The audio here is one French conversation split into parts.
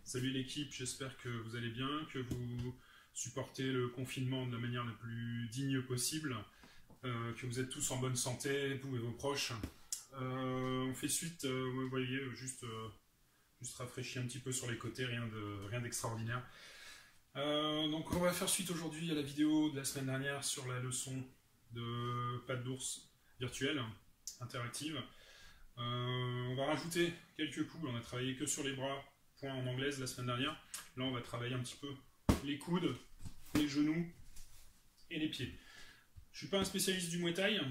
Salut l'équipe, j'espère que vous allez bien, que vous supportez le confinement de la manière la plus digne possible, que vous êtes tous en bonne santé, vous et vos proches. On fait suite, vous voyez, juste rafraîchir un petit peu sur les côtés, rien d'extraordinaire. Donc on va faire suite aujourd'hui à la vidéo de la semaine dernière sur la leçon de pattes d'ours virtuelle, interactive. On va rajouter quelques coups, on a travaillé que sur les bras, point en anglaise la semaine dernière. Là on va travailler un petit peu les coudes, les genoux et les pieds. Je ne suis pas un spécialiste du Muay Thai,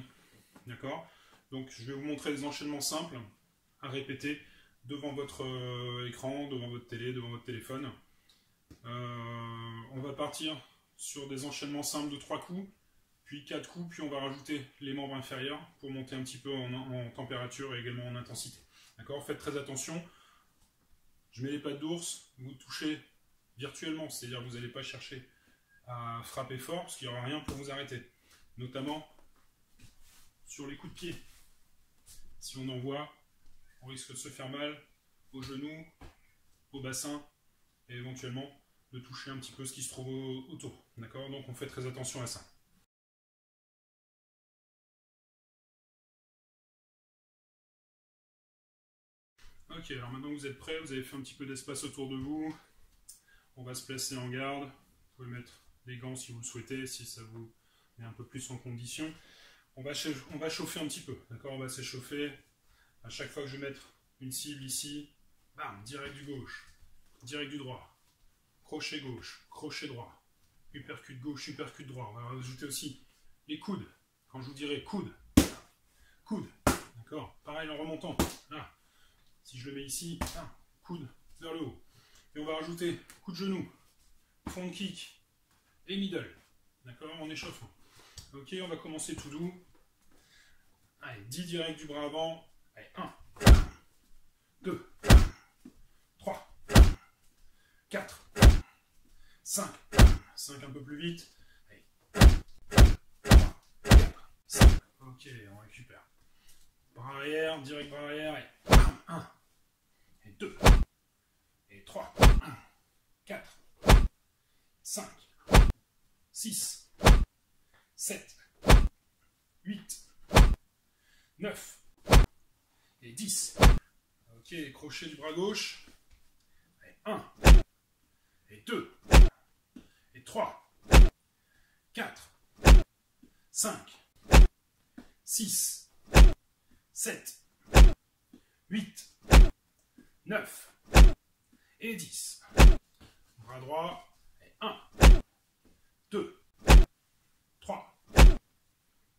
d'accord? Donc je vais vous montrer des enchaînements simples à répéter devant votre écran, devant votre télé, devant votre téléphone. On va partir sur des enchaînements simples de 3 coups, puis 4 coups, puis on va rajouter les membres inférieurs pour monter un petit peu en température et également en intensité. D'accord? Faites très attention. Je mets les pattes d'ours, vous touchez virtuellement, c'est-à-dire que vous n'allez pas chercher à frapper fort, parce qu'il n'y aura rien pour vous arrêter. Notamment sur les coups de pied. Si on envoie, on risque de se faire mal aux genoux, au bassin, et éventuellement de toucher un petit peu ce qui se trouve autour. D'accord? Donc on fait très attention à ça. Ok, alors maintenant que vous êtes prêts, vous avez fait un petit peu d'espace autour de vous. On va se placer en garde. Vous pouvez mettre des gants si vous le souhaitez, si ça vous met un peu plus en condition. On va chauffer un petit peu, d'accord? On va s'échauffer. À chaque fois que je vais mettre une cible ici, bam, direct du gauche, direct du droit, crochet gauche, crochet droit, uppercut gauche, uppercut droit. On va rajouter aussi les coudes. Quand je vous dirai coude, coude, d'accord? Pareil en remontant, là. Si je le mets ici, coude vers le haut. Et on va rajouter coup de genou, front kick et middle. D'accord, en échauffant. Ok, on va commencer tout doux. Allez, 10 direct du bras avant. Allez, 1, 2, 3, 4, 5. 5 un peu plus vite. Allez, 3, 4, 5. Ok, on récupère. Bras arrière, direct bras arrière. Allez, 1. Et 2, et 3, 4, 5, 6, 7, 8, 9, et 10. Ok, crochet du bras gauche. Et 1, et 2, et 3, 4, 5, 6, 7, 8, 9 et 10. Bras droit. Et 1, 2, 3,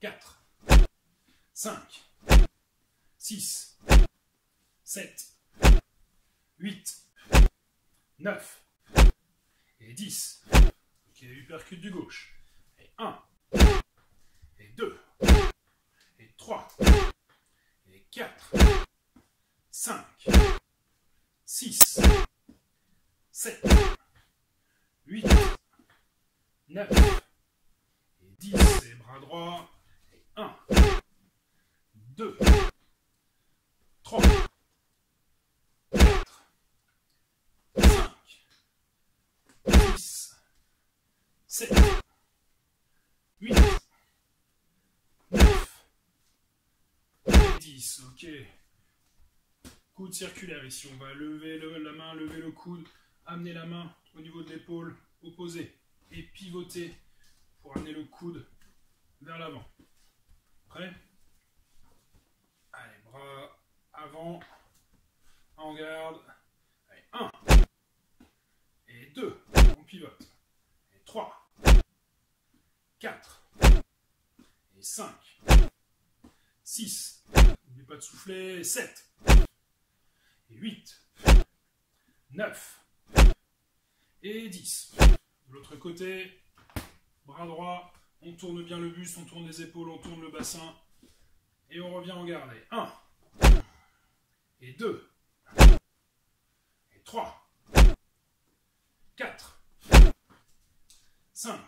4, 5, 6, 7, 8, 9 et 10. Ok, uppercut du gauche. Et 1, et 2, et 3, et 4, 5, 6, 7, 8, 9 et 10. Et bras droit. Et 1, 2, 3, 4, 5, 6, 7, 8, 9 et 10. Ok. Coude circulaire ici, on va lever la main, lever le coude, amener la main au niveau de l'épaule, opposée, et pivoter pour amener le coude vers l'avant. Prêt? Allez, bras avant, en garde. Allez, 1, et 2, on pivote. Et 3, 4, et 5, 6, n'oubliez pas de souffler, 7, et 8, 9 et 10. De l'autre côté, bras droit, on tourne bien le buste, on tourne les épaules, on tourne le bassin et on revient en garde. 1 et 2 et 3, 4, 5,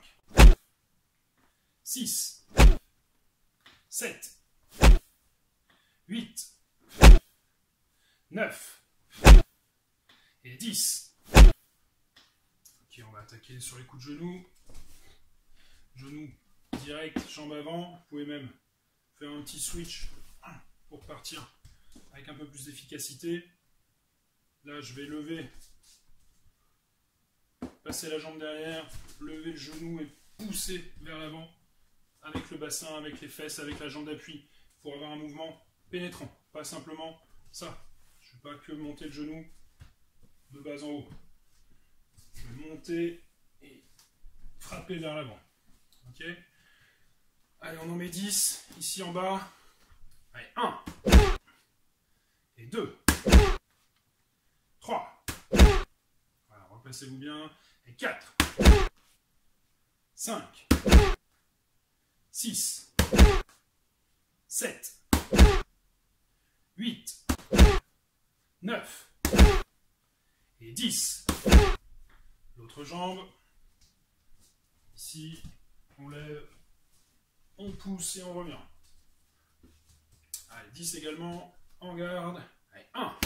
6, 7, 8, 9 et 10. Ok, on va attaquer sur les coups de genoux. Genoux direct, jambe avant. Vous pouvez même faire un petit switch pour partir avec un peu plus d'efficacité. Là, je vais lever, passer la jambe derrière, lever le genou et pousser vers l'avant avec le bassin, avec les fesses, avec la jambe d'appui pour avoir un mouvement pénétrant. Pas simplement ça. Je ne vais pas que monter le genou de bas en haut. Je vais monter et frapper vers l'avant. Ok ? Allez, on en met 10. Ici en bas. Allez, 1. Et 2. 3. Voilà, replacez-vous bien. Et 4. 5. 6. 7. 8. 9. Et 10. L'autre jambe. Ici, on lève, on pousse et on revient. Allez, 10 également, en garde. Allez, 1.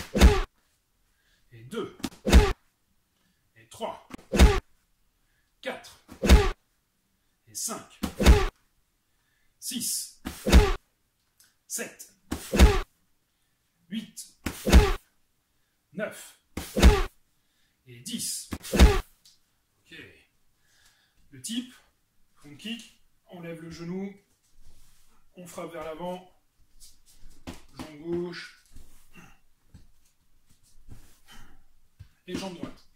Et 2. Et 3. 4. Et 5. 6. 7. 8. 9. Et 10. Ok. Le type, front kick, on lève le genou, on frappe vers l'avant, jambe gauche et jambe droite.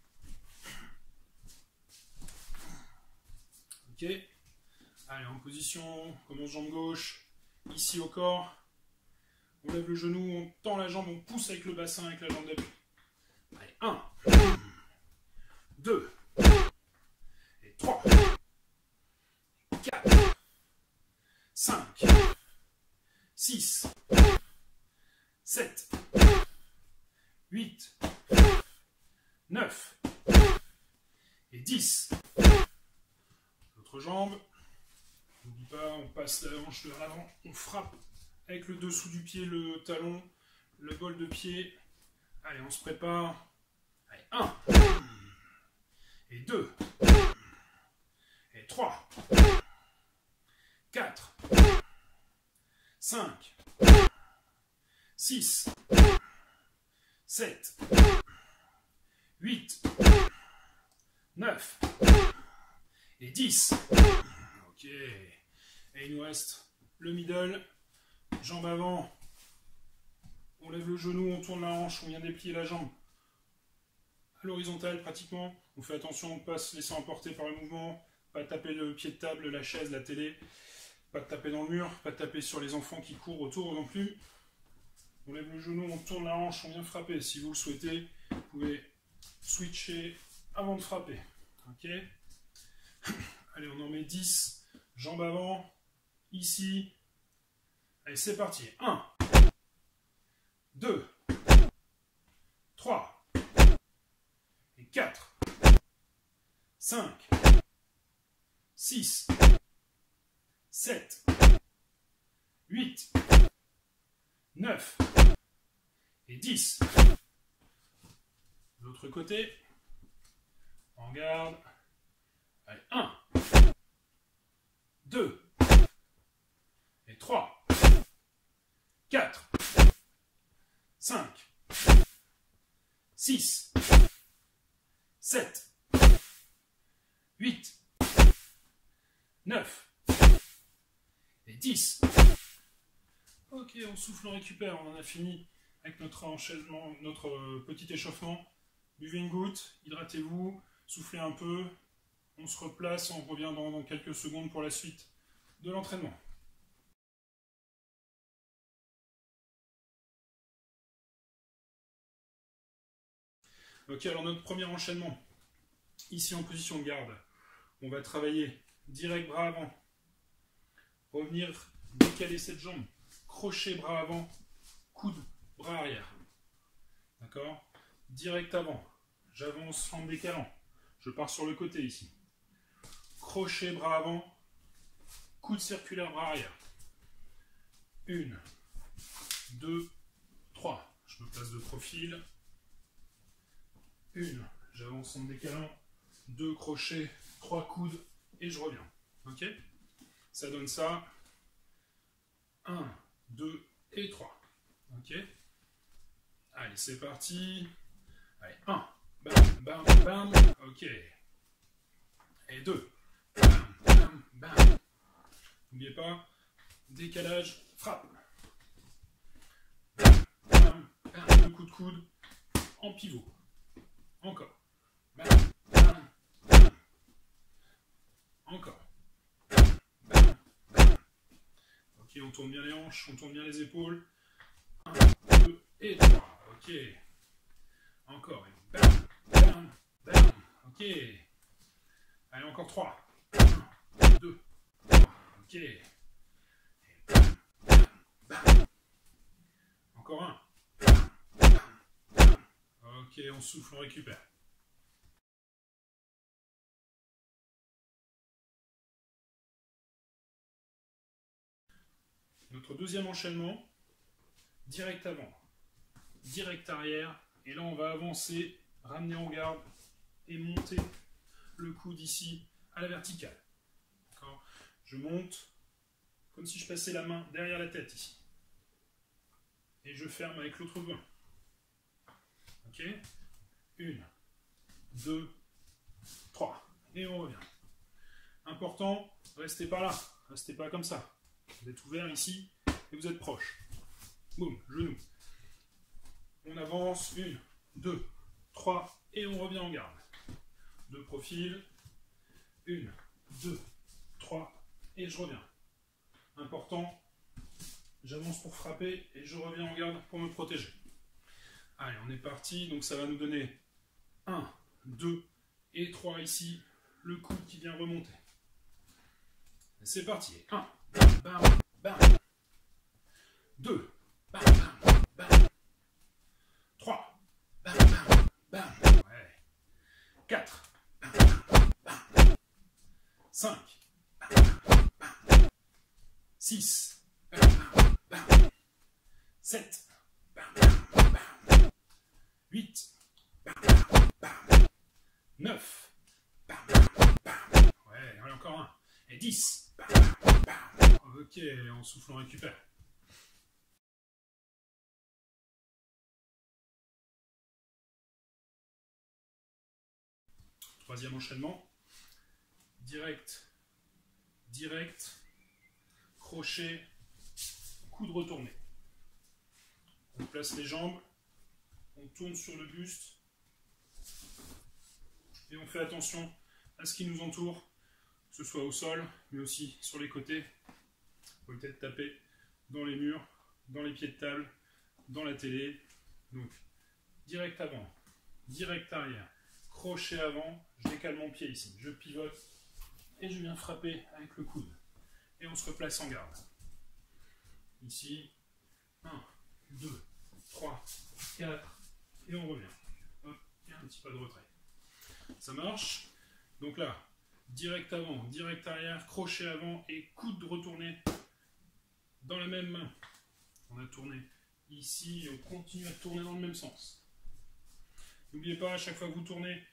Ok. Allez, en position, on commence jambe gauche, ici au corps, on lève le genou, on tend la jambe, on pousse avec le bassin, avec la jambe d'appui. Allez, 1, 2, et 3, 4, 5, 6, 7, 8, 9, et 10. L'autre jambe, n'oublie pas, on passe la hanche vers l'avant, on frappe avec le dessous du pied, le talon, le bol de pied. Allez, on se prépare. Allez, 1, et 2, et 3, 4, 5, 6, 7, 8, 9, et 10. Ok. Et il nous reste le middle, jambe avant. On lève le genou, on tourne la hanche, on vient déplier la jambe à l'horizontale pratiquement. On fait attention de ne pas se laisser emporter par le mouvement, pas taper le pied de table, la chaise, la télé, pas de taper dans le mur, pas de taper sur les enfants qui courent autour non plus. On lève le genou, on tourne la hanche, on vient frapper. Si vous le souhaitez, vous pouvez switcher avant de frapper. Ok. Allez, on en met 10. Jambe avant. Ici. Allez, c'est parti. 1, 2, 3, et 4, 5, 6, 7, 8, 9, et 10. De l'autre côté, en garde. Allez, 1, 2, et 3, 4, 5, 6, 7, 8, 9, et 10. Ok, on souffle, on récupère, on en a fini avec notre enchaînement, notre petit échauffement. Buvez une goutte, hydratez-vous, soufflez un peu, on se replace, on revient dans quelques secondes pour la suite de l'entraînement. Ok, alors notre premier enchaînement, ici en position de garde, on va travailler direct bras avant, revenir décaler cette jambe, crochet bras avant, coude, bras arrière. D'accord? Direct avant, j'avance en décalant, je pars sur le côté ici. Crochet bras avant, coude circulaire bras arrière. 1, 2, 3. Je me place de profil. 1, j'avance en décalant. 2 crochets, 3 coudes, et je reviens. Ok? Ça donne ça. 1, 2 et 3. Ok? Allez, c'est parti. Allez, 1, bam, bam, bam. Ok. Et 2, bam, bam, bam. N'oubliez pas, décalage, frappe. Bam, bam, bam. 2 coups de coude en pivot. Encore. Bam, bam, bam. Encore. Bam, bam. Ok, on tourne bien les hanches, on tourne bien les épaules. 1, 2 et 3. Ok. Encore. Bam, bam, bam. Ok. Allez, encore 3. 1, 2, 3. Ok. Et bam, bam, bam. Encore un. Bam, bam, bam. Ok, on souffle, on récupère. Notre deuxième enchaînement, direct avant, direct arrière, et là on va avancer, ramener en garde et monter le coude ici à la verticale. Je monte comme si je passais la main derrière la tête ici. Et je ferme avec l'autre main. Ok? 1, 2, 3. Et on revient. Important, restez pas là. Restez pas comme ça. Vous êtes ouvert ici et vous êtes proche. Boum, genou. On avance. 1, 2, 3. Et on revient en garde. De profil. 1, 2, 3. Et je reviens. Important, j'avance pour frapper et je reviens en garde pour me protéger. Allez, on est parti. Donc ça va nous donner 1, 2 et 3 ici. Le coude qui vient remonter. C'est parti. 1, bam, bam, bam. 2, bam, bam, bam. 3, bam, bam, bam. Ouais. 4, bam, bam, bam. 5, bam, bam, bam. 6, bam, bam, bam. 7, bam, bam, bam. 8, bam, bam, bam. 9, bam, bam, bam. Ouais, allez, encore un. Et 10, bam, bam, bam. Ok, on souffle, on récupère. Troisième enchaînement. Direct, direct, crochet, coude retourné. On place les jambes, on tourne sur le buste et on fait attention à ce qui nous entoure, que ce soit au sol, mais aussi sur les côtés. Vous pouvez peut-être taper dans les murs, dans les pieds de table, dans la télé. Donc, direct avant, direct arrière, crochet avant, je décale mon pied ici, je pivote et je viens frapper avec le coude. Et on se replace en garde. Ici, 1, 2, 3, 4, et on revient. Hop, et un petit pas de retrait. Ça marche. Donc là, direct avant, direct arrière, crochet avant et coude retourné dans la même main. On a tourné ici et on continue à tourner dans le même sens. N'oubliez pas, à chaque fois que vous tournez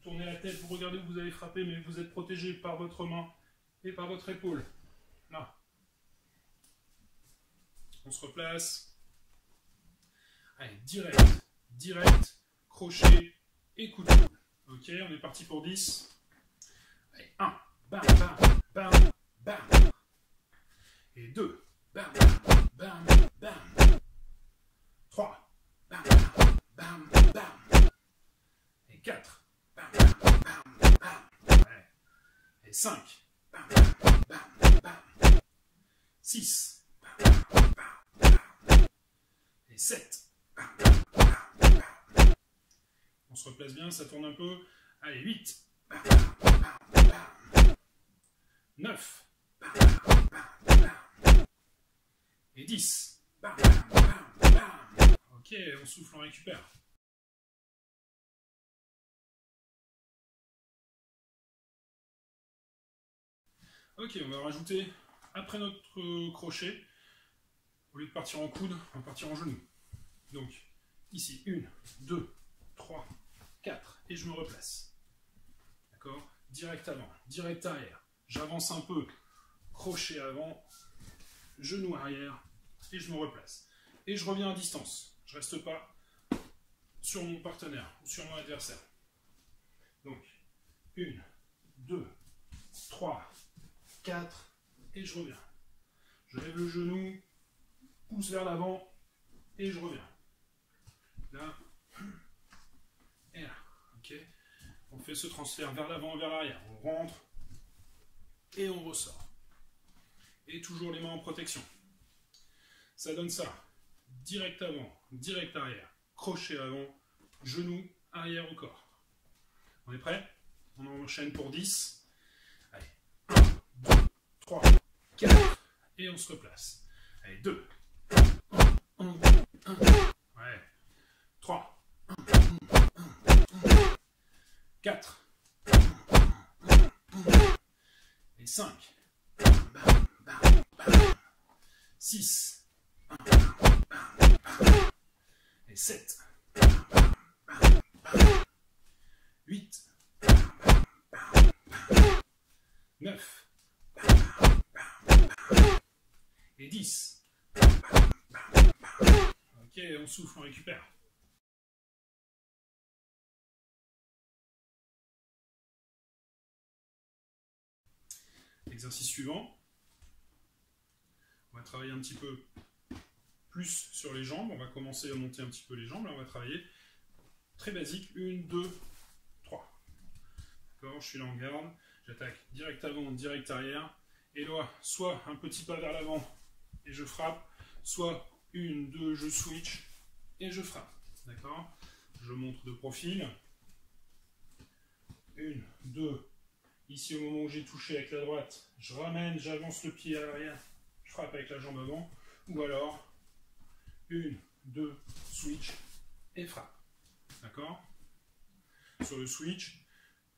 la tête, vous regardez où vous avez frappé, mais vous êtes protégé par votre main et par votre épaule. Là. On se replace. Allez, direct, direct, crochet et coup de coude. Ok, on est parti pour 10. Allez, 1, bam, bam, bam, bam. Et 2, bam, bam, bam, bam. 3, bam, bam, bam, bam. Et 4, bam, bam, bam, bam. Ouais. Et 5, bam, bam, bam, bam. 6, bam, bam, bam, bam. Et 7, bam, bam, bam, bam. On se replace bien, ça tourne un peu. Allez, 8, bam, bam, bam, bam. 9, bam, bam, bam, bam. Et 10, bam, bam, bam, bam. Ok, on souffle, on récupère. Ok, on va rajouter, après notre crochet, au lieu de partir en coude, on va partir en genou. Donc, ici, 1, 2, 3, 4, et je me replace. D'accord? Direct avant, direct arrière. J'avance un peu, crochet avant, genou arrière, et je me replace. Et je reviens à distance. Je ne reste pas sur mon partenaire ou sur mon adversaire. Donc, 1, 2, 3, 4, et je reviens. Je lève le genou, pousse vers l'avant, et je reviens. Là, et là. Ok? On fait ce transfert vers l'avant, vers l'arrière. On rentre, et on ressort. Et toujours les mains en protection. Ça donne ça. Direct avant, direct arrière, crochet avant, genou, arrière au corps. On est prêt? On enchaîne pour 10. Allez, 1, 2, 3, 4, et on se replace. Allez, 2, 1, 1, ouais, 3, 4, et 5, 6, et 7, 8, 9, et 10. Ok, on souffle, on récupère. Exercice suivant. On va travailler un petit peu plus sur les jambes. On va commencer à monter un petit peu les jambes. Là, on va travailler très basique. 1, 2, 3. D'accord, je suis là en garde. J'attaque direct avant, direct arrière. Et là, soit un petit pas vers l'avant et je frappe, soit 1, 2, je switch et je frappe. D'accord? Je monte de profil. 1, 2. Ici, au moment où j'ai touché avec la droite, je ramène, j'avance le pied à l'arrière, je frappe avec la jambe avant. Ou alors, 1, 2, switch et frappe. D'accord? Sur le switch,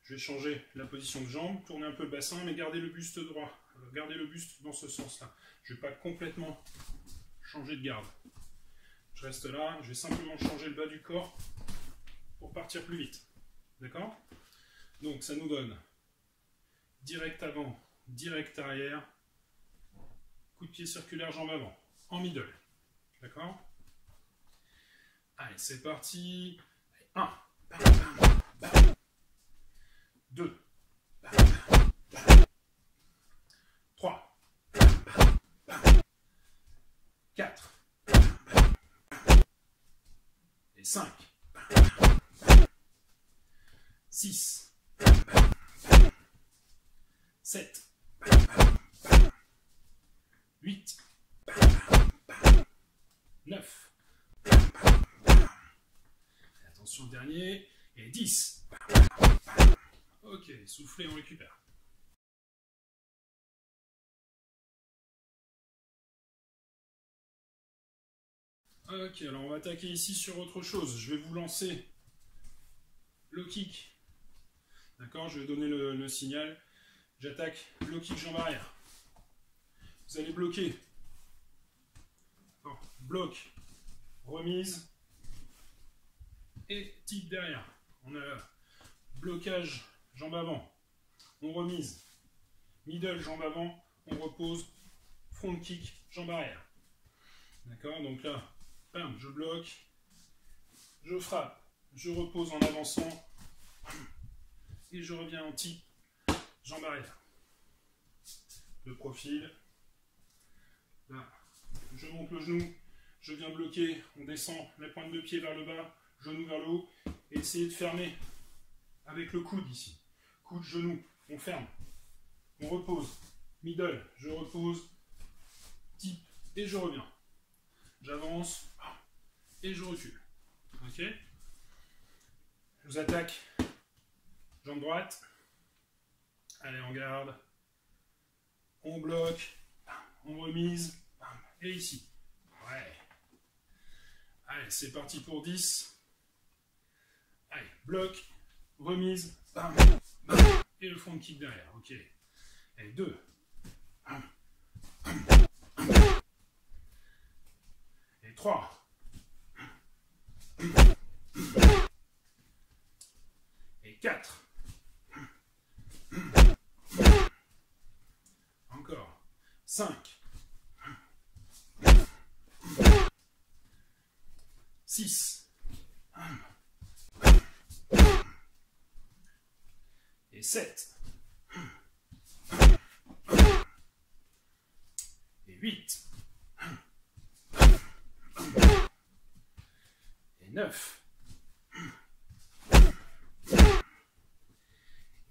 je vais changer la position de jambe, tourner un peu le bassin, mais garder le buste droit. Alors, garder le buste dans ce sens-là. Je ne vais pas complètement changer de garde. Je reste là, je vais simplement changer le bas du corps pour partir plus vite. D'accord? Donc ça nous donne direct avant, direct arrière, coup de pied circulaire, jambe avant, en middle. D'accord? Allez, c'est parti. 1, 2, 3, 4, et 5, 6, 7, 8, 9, attention au dernier, et 10. Ok, soufflez, on récupère. Ok, alors on va attaquer ici sur autre chose. Je vais vous lancer low kick. D'accord, je vais donner le signal. J'attaque low kick jambe arrière. Vous allez bloquer. Alors, bloc, remise et type derrière. On a blocage jambe avant. On remise. Middle jambe avant. On repose. Front kick jambe arrière. D'accord, donc là, bam, je bloque. Je frappe. Je repose en avançant. Et je reviens en type jambe arrière. De profil. Là, je monte le genou, je viens bloquer, on descend la pointe de pied vers le bas, genou vers le haut, et essayez de fermer avec le coude ici. Coude, genou, on ferme, on repose, middle, je repose, type, et je reviens. J'avance, et je recule. Ok? Je vous attaque, jambe droite, allez en garde, on bloque, on remise, et ici. Ouais. Allez, c'est parti pour 10. Allez, bloc, remise, bam, bam, et le front kick derrière. Ok. Allez, 2. Et 3. Et 4. 6 et 7 et 8 et 9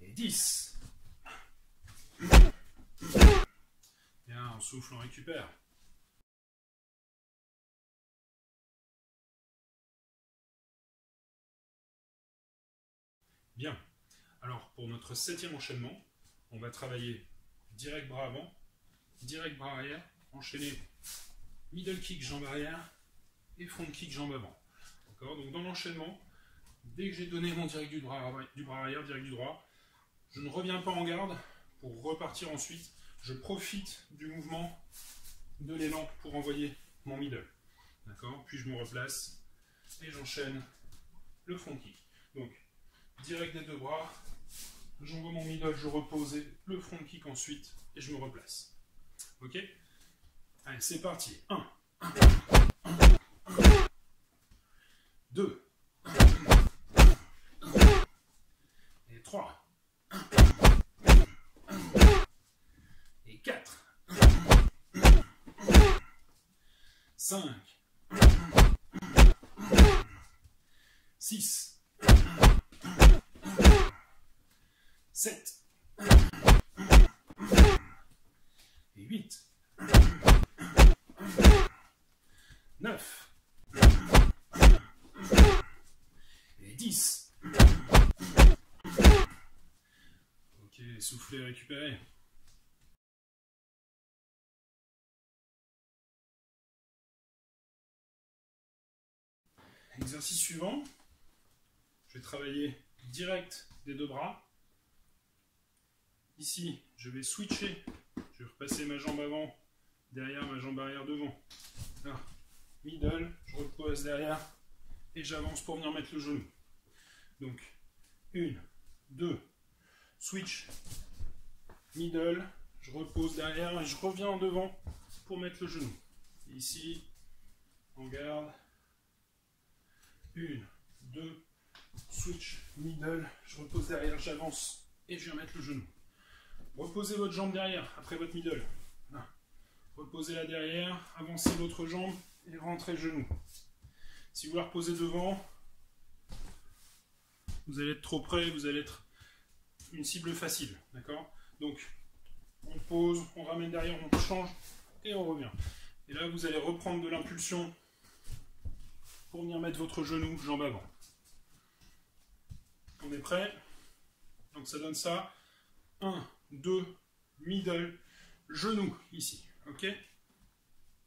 et 10. Bien, on souffle, on récupère. Bien. Alors, pour notre 7e enchaînement, on va travailler direct bras avant, direct bras arrière, enchaîner middle kick, jambe arrière et front kick, jambe avant. D'accord? Donc, dans l'enchaînement, dès que j'ai donné mon direct du bras arrière, direct du droit, je ne reviens pas en garde pour repartir ensuite. Je profite du mouvement de l'élan pour envoyer mon middle. D'accord? Puis je me replace et j'enchaîne le front kick. Donc, direct des deux bras, j'envoie mon middle, je repose le front kick ensuite et je me replace. Ok? Allez, c'est parti. 1, 2 et 3 et 4 5 6 7 et 8 9 et 10. Ok, soufflez, récupérez. Exercice suivant, je vais travailler direct des deux bras. Ici, je vais switcher, je vais repasser ma jambe avant, derrière, ma jambe arrière devant. Là, middle, je repose derrière et j'avance pour venir mettre le genou. Donc, 1, 2, switch, middle, je repose derrière et je reviens en devant pour mettre le genou. Ici, en garde, 1, 2, switch, middle, je repose derrière, j'avance et je viens mettre le genou. Reposez votre jambe derrière après votre middle. Là. Reposez-la derrière, avancez l'autre jambe et rentrez le genou. Si vous la reposez devant, vous allez être trop près, vous allez être une cible facile. D'accord? Donc, on pose, on ramène derrière, on change et on revient. Et là, vous allez reprendre de l'impulsion pour venir mettre votre genou, jambe avant. On est prêt? Donc ça donne ça. 1, 2, middle, genou, ici. Ok?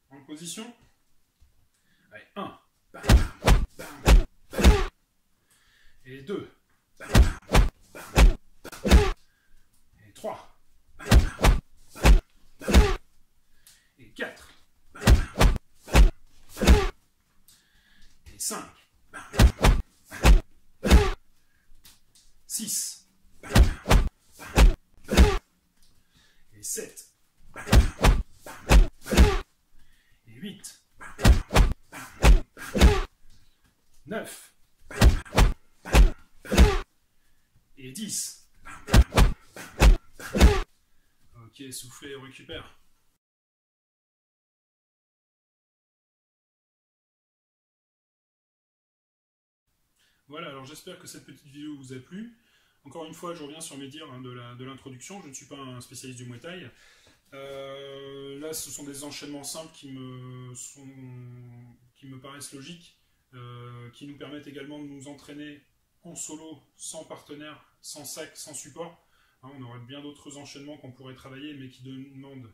En position. Allez, 1, bam, bam, bam. Et 2, bam, bam, bam. Et 3, bam, bam, bam. Et 4, bam, bam, bam. Et 5, bam, bam, bam. 6, bam, bam, bam. Et 7, bam, bam, bam. Et 8, bam, bam, bam. 9, bam, bam, bam. Et 10, bam, bam, bam, bam. Ok, soufflez, on récupère. Voilà, alors j'espère que cette petite vidéo vous a plu. Encore une fois, je reviens sur mes dires hein, de l'introduction. Je ne suis pas un spécialiste du Muay Thai. Là, ce sont des enchaînements simples qui me paraissent logiques, qui nous permettent également de nous entraîner en solo, sans partenaire, sans sac, sans support. Hein, on aurait bien d'autres enchaînements qu'on pourrait travailler, mais qui demandent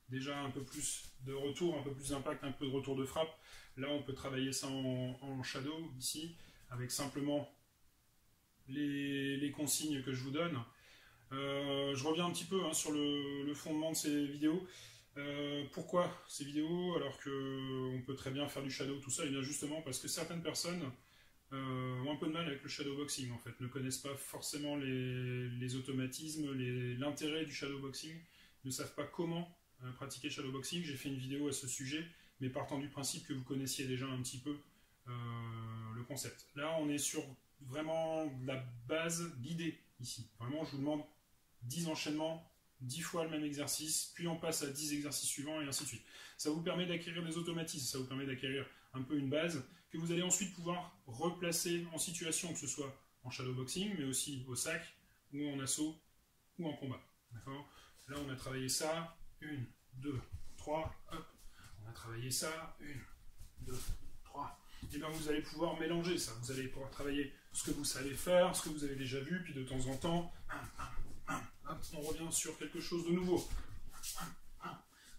déjà un peu plus de retour, un peu plus d'impact, un peu de retour de frappe. Là, on peut travailler ça en shadow, ici, avec simplement les consignes que je vous donne. Je reviens un petit peu hein, sur le fondement de ces vidéos. Pourquoi ces vidéos alors qu'on peut très bien faire du shadow, tout ça? Et bien justement parce que certaines personnes ont un peu de mal avec le shadowboxing en fait, ne connaissent pas forcément les automatismes, l'intérêt du shadowboxing, ne savent pas comment pratiquer shadowboxing. J'ai fait une vidéo à ce sujet, mais partant du principe que vous connaissiez déjà un petit peu le concept. Là, on est sur vraiment la base guidée ici. Vraiment, je vous demande 10 enchaînements, 10 fois le même exercice, puis on passe à 10 exercices suivants et ainsi de suite. Ça vous permet d'acquérir des automatismes, ça vous permet d'acquérir un peu une base que vous allez ensuite pouvoir replacer en situation, que ce soit en shadowboxing, mais aussi au sac, ou en assaut, ou en combat. D'accord ? Là, on a travaillé ça, 1, 2, 3, hop. On a travaillé ça, 1, 2, 3. Et bien vous allez pouvoir mélanger ça. Vous allez pouvoir travailler ce que vous savez faire, ce que vous avez déjà vu, puis de temps en temps, hop, on revient sur quelque chose de nouveau.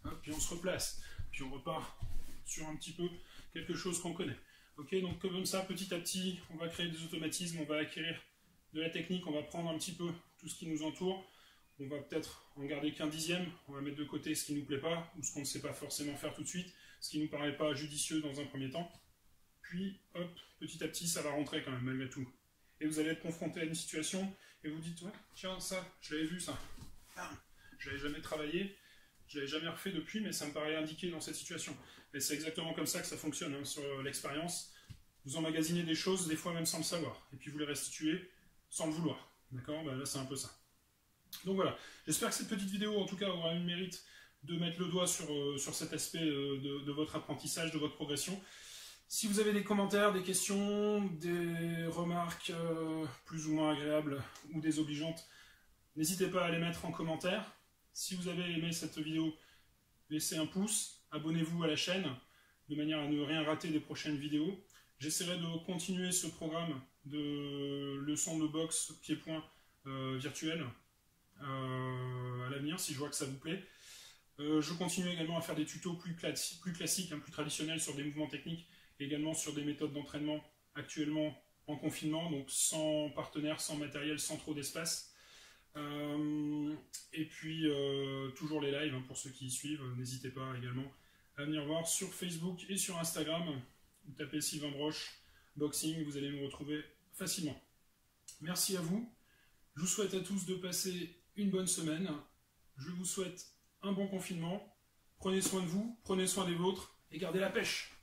Hop, puis on se replace. Puis on repart sur un petit peu quelque chose qu'on connaît. Ok, donc comme ça, petit à petit, on va créer des automatismes, on va acquérir de la technique, on va prendre un petit peu tout ce qui nous entoure. On va peut-être en garder qu'un dixième, on va mettre de côté ce qui ne nous plaît pas, ou ce qu'on ne sait pas forcément faire tout de suite, ce qui ne nous paraît pas judicieux dans un premier temps. Puis, hop, petit à petit, ça va rentrer quand même, malgré tout. Et vous allez être confronté à une situation, et vous dites, ouais, tiens, ça, je l'avais vu, ça. Je l'avais jamais travaillé, je l'avais jamais refait depuis, mais ça me paraît indiqué dans cette situation. Et c'est exactement comme ça que ça fonctionne, hein, sur l'expérience. Vous emmagasinez des choses, des fois même sans le savoir, et puis vous les restituez sans le vouloir. D'accord ? Ben là, c'est un peu ça. Donc voilà, j'espère que cette petite vidéo, en tout cas, aura eu le mérite de mettre le doigt sur cet aspect de votre apprentissage, de votre progression. Si vous avez des commentaires, des questions, des remarques plus ou moins agréables ou désobligeantes, n'hésitez pas à les mettre en commentaire. Si vous avez aimé cette vidéo, laissez un pouce, abonnez-vous à la chaîne, de manière à ne rien rater des prochaines vidéos. J'essaierai de continuer ce programme de leçons de boxe pied-point virtuel à l'avenir, si je vois que ça vous plaît. Je continue également à faire des tutos plus classiques, plus traditionnels sur des mouvements techniques, et également sur des méthodes d'entraînement actuellement en confinement, donc sans partenaire, sans matériel, sans trop d'espace. Et puis toujours les lives, hein, pour ceux qui y suivent, n'hésitez pas également à venir voir sur Facebook et sur Instagram. Vous tapez Sylvain Broche Boxing, vous allez me retrouver facilement. Merci à vous. Je vous souhaite à tous de passer une bonne semaine. Je vous souhaite un bon confinement. Prenez soin de vous, prenez soin des vôtres et gardez la pêche.